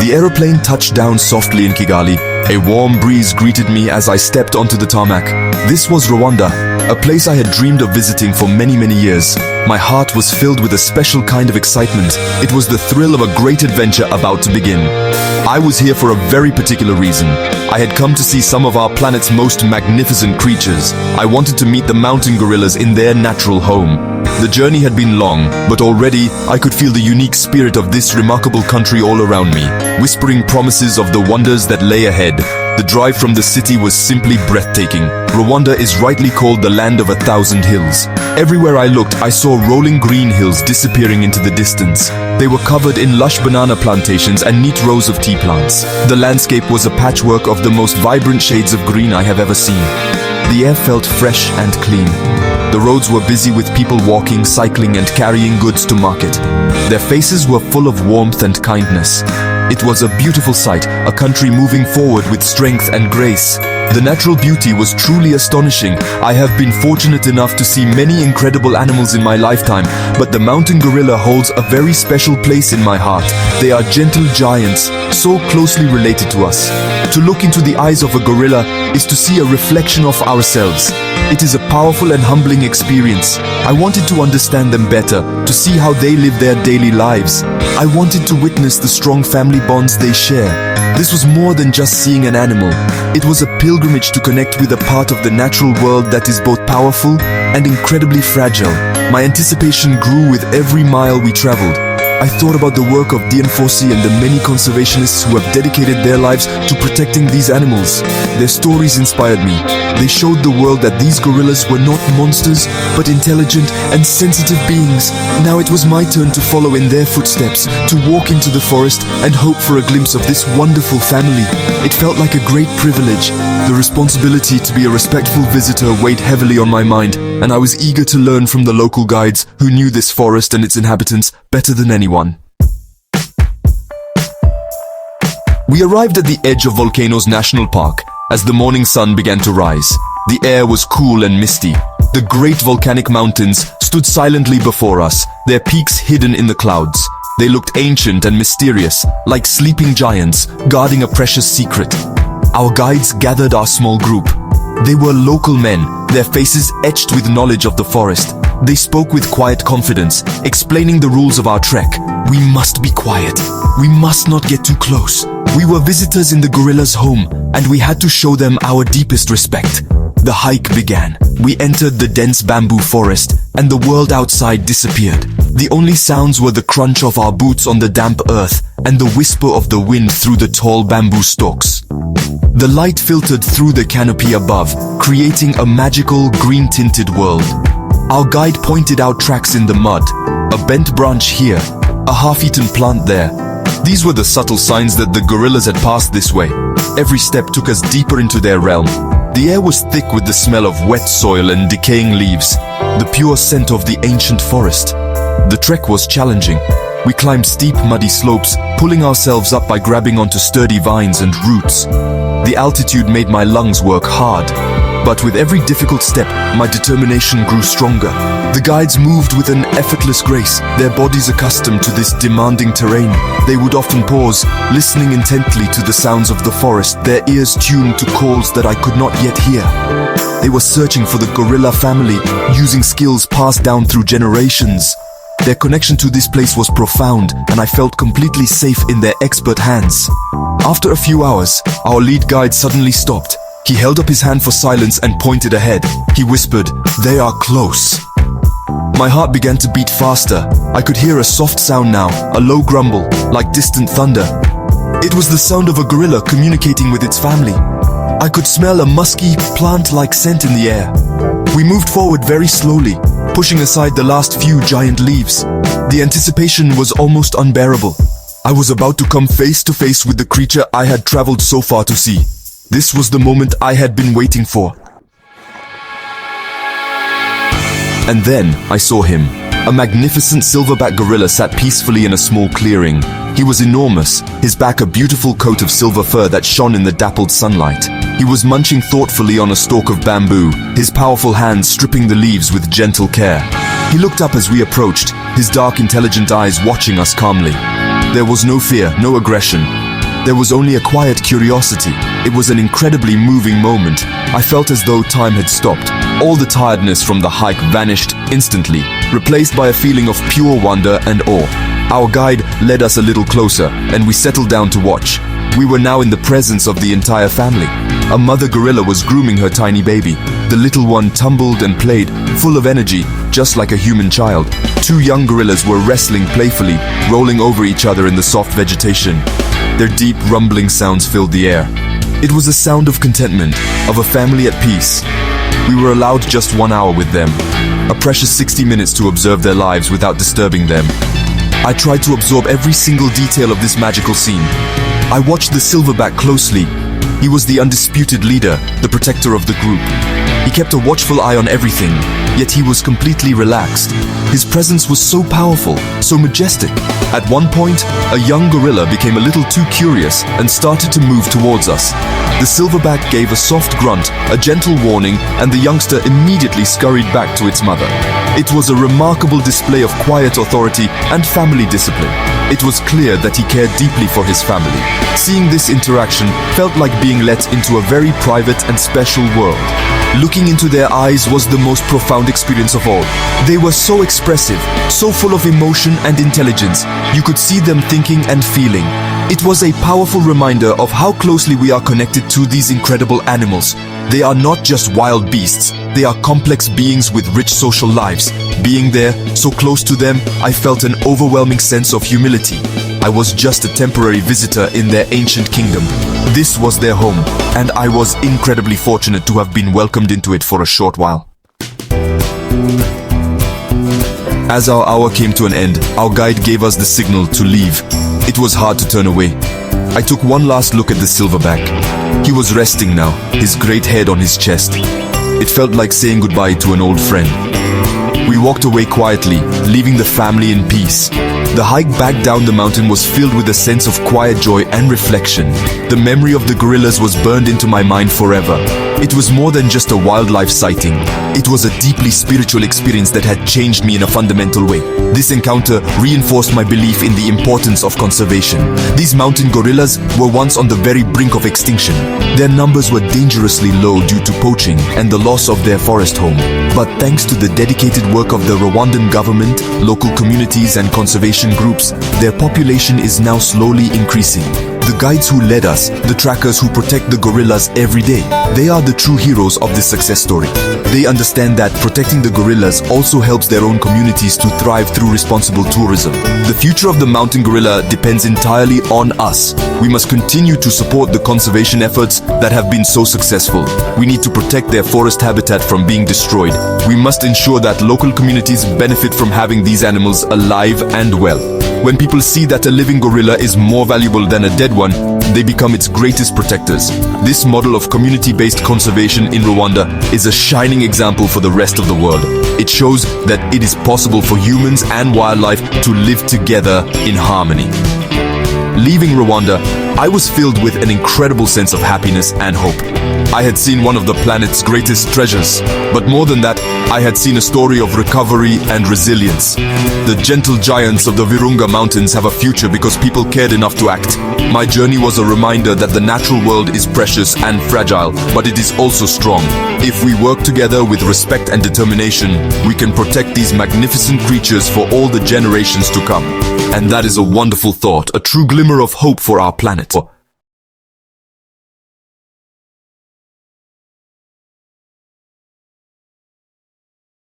The aeroplane touched down softly in Kigali. A warm breeze greeted me as I stepped onto the tarmac. This was Rwanda, a place I had dreamed of visiting for many years. My heart was filled with a special kind of excitement. It was the thrill of a great adventure about to begin. I was here for a very particular reason. I had come to see some of our planet's most magnificent creatures. I wanted to meet the mountain gorillas in their natural home. The journey had been long, but already I could feel the unique spirit of this remarkable country all around me, whispering promises of the wonders that lay ahead. The drive from the city was simply breathtaking. Rwanda is rightly called the land of 1,000 hills. Everywhere I looked, I saw rolling green hills disappearing into the distance. They were covered in lush banana plantations and neat rows of tea plants. The landscape was a patchwork of the most vibrant shades of green I have ever seen. The air felt fresh and clean. The roads were busy with people walking, cycling, and carrying goods to market. Their faces were full of warmth and kindness. It was a beautiful sight, a country moving forward with strength and grace. The natural beauty was truly astonishing. I have been fortunate enough to see many incredible animals in my lifetime, but the mountain gorilla holds a very special place in my heart. They are gentle giants, so closely related to us. To look into the eyes of a gorilla is to see a reflection of ourselves. It is a powerful and humbling experience. I wanted to understand them better, to see how they live their daily lives. I wanted to witness the strong family bonds they share. This was more than just seeing an animal. It was a pilgrimage to connect with a part of the natural world that is both powerful and incredibly fragile. My anticipation grew with every mile we traveled. I thought about the work of DNFOC and the many conservationists who have dedicated their lives to protecting these animals. Their stories inspired me. They showed the world that these gorillas were not monsters, but intelligent and sensitive beings. Now it was my turn to follow in their footsteps, to walk into the forest and hope for a glimpse of this wonderful family. It felt like a great privilege. The responsibility to be a respectful visitor weighed heavily on my mind, and I was eager to learn from the local guides who knew this forest and its inhabitants better than anyone. We arrived at the edge of Volcanoes National Park as the morning sun began to rise. The air was cool and misty. The great volcanic mountains stood silently before us, their peaks hidden in the clouds. They looked ancient and mysterious, like sleeping giants guarding a precious secret. Our guides gathered our small group. They were local men, their faces etched with knowledge of the forest. They spoke with quiet confidence, explaining the rules of our trek. We must be quiet. We must not get too close. We were visitors in the gorilla's home, and we had to show them our deepest respect. The hike began. We entered the dense bamboo forest, and the world outside disappeared. The only sounds were the crunch of our boots on the damp earth and the whisper of the wind through the tall bamboo stalks. The light filtered through the canopy above, creating a magical green-tinted world. Our guide pointed out tracks in the mud, a bent branch here, a half-eaten plant there. These were the subtle signs that the gorillas had passed this way. Every step took us deeper into their realm. The air was thick with the smell of wet soil and decaying leaves, the pure scent of the ancient forest. The trek was challenging. We climbed steep, muddy slopes, pulling ourselves up by grabbing onto sturdy vines and roots. The altitude made my lungs work hard, but with every difficult step, my determination grew stronger. The guides moved with an effortless grace, their bodies accustomed to this demanding terrain. They would often pause, listening intently to the sounds of the forest, their ears tuned to calls that I could not yet hear. They were searching for the gorilla family, using skills passed down through generations. Their connection to this place was profound, and I felt completely safe in their expert hands. After a few hours, our lead guide suddenly stopped. He held up his hand for silence and pointed ahead. He whispered, "They are close." My heart began to beat faster. I could hear a soft sound now, a low grumble, like distant thunder. It was the sound of a gorilla communicating with its family. I could smell a musky, plant-like scent in the air. We moved forward very slowly, pushing aside the last few giant leaves. The anticipation was almost unbearable. I was about to come face to face with the creature I had traveled so far to see. This was the moment I had been waiting for. And then I saw him. A magnificent silverback gorilla sat peacefully in a small clearing. He was enormous, his back a beautiful coat of silver fur that shone in the dappled sunlight. He was munching thoughtfully on a stalk of bamboo, his powerful hands stripping the leaves with gentle care. He looked up as we approached, his dark, intelligent eyes watching us calmly. There was no fear, no aggression, There was only a quiet curiosity. It was an incredibly moving moment. I felt as though time had stopped. All the tiredness from the hike vanished instantly, replaced by a feeling of pure wonder and awe. Our guide led us a little closer, and we settled down to watch. We were now in the presence of the entire family. A mother gorilla was grooming her tiny baby. The little one tumbled and played, full of energy, just like a human child. Two young gorillas were wrestling playfully, rolling over each other in the soft vegetation. Their deep, rumbling sounds filled the air. It was a sound of contentment, of a family at peace. We were allowed just 1 hour with them, a precious 60 minutes to observe their lives without disturbing them. I tried to absorb every single detail of this magical scene. I watched the silverback closely. He was the undisputed leader, the protector of the group. He kept a watchful eye on everything, yet he was completely relaxed. His presence was so powerful, so majestic. At one point, a young gorilla became a little too curious and started to move towards us. The silverback gave a soft grunt, a gentle warning, and the youngster immediately scurried back to its mother. It was a remarkable display of quiet authority and family discipline. It was clear that he cared deeply for his family. Seeing this interaction felt like being let into a very private and special world. Looking into their eyes was the most profound experience of all. They were so expressive, so full of emotion and intelligence. You could see them thinking and feeling. It was a powerful reminder of how closely we are connected to these incredible animals. They are not just wild beasts, they are complex beings with rich social lives. Being there, so close to them, I felt an overwhelming sense of humility. I was just a temporary visitor in their ancient kingdom. This was their home, and I was incredibly fortunate to have been welcomed into it for a short while. As our hour came to an end, our guide gave us the signal to leave. It was hard to turn away. I took one last look at the silverback. He was resting now, his great head on his chest. It felt like saying goodbye to an old friend. We walked away quietly, leaving the family in peace. The hike back down the mountain was filled with a sense of quiet joy and reflection. The memory of the gorillas was burned into my mind forever. It was more than just a wildlife sighting. It was a deeply spiritual experience that had changed me in a fundamental way. This encounter reinforced my belief in the importance of conservation. These mountain gorillas were once on the very brink of extinction. Their numbers were dangerously low due to poaching and the loss of their forest home. But thanks to the dedicated work of the Rwandan government, local communities and conservation groups, their population is now slowly increasing. The guides who led us, the trackers who protect the gorillas every day, they are the true heroes of this success story. They understand that protecting the gorillas also helps their own communities to thrive through responsible tourism. The future of the mountain gorilla depends entirely on us. We must continue to support the conservation efforts that have been so successful. We need to protect their forest habitat from being destroyed. We must ensure that local communities benefit from having these animals alive and well. When people see that a living gorilla is more valuable than a dead one, they become its greatest protectors. This model of community-based conservation in Rwanda is a shining example for the rest of the world. It shows that it is possible for humans and wildlife to live together in harmony. Leaving Rwanda, I was filled with an incredible sense of happiness and hope. I had seen one of the planet's greatest treasures, but more than that, I had seen a story of recovery and resilience. The gentle giants of the Virunga Mountains have a future because people cared enough to act. My journey was a reminder that the natural world is precious and fragile, but it is also strong. If we work together with respect and determination, we can protect these magnificent creatures for all the generations to come. And that is a wonderful thought, a true glimmer of hope for our planet.